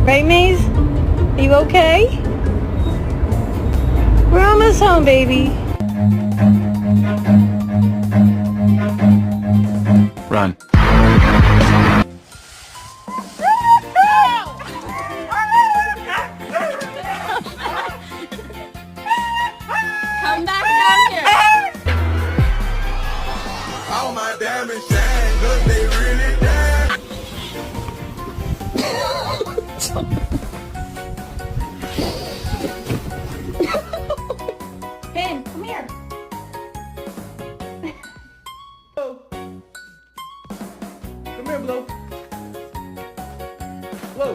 Right, Maze? You okay? We're almost home, baby. Run. Come back down here. All my diamonds shine, look, they really damn. Ben, come here. Come here, Blow. Blow.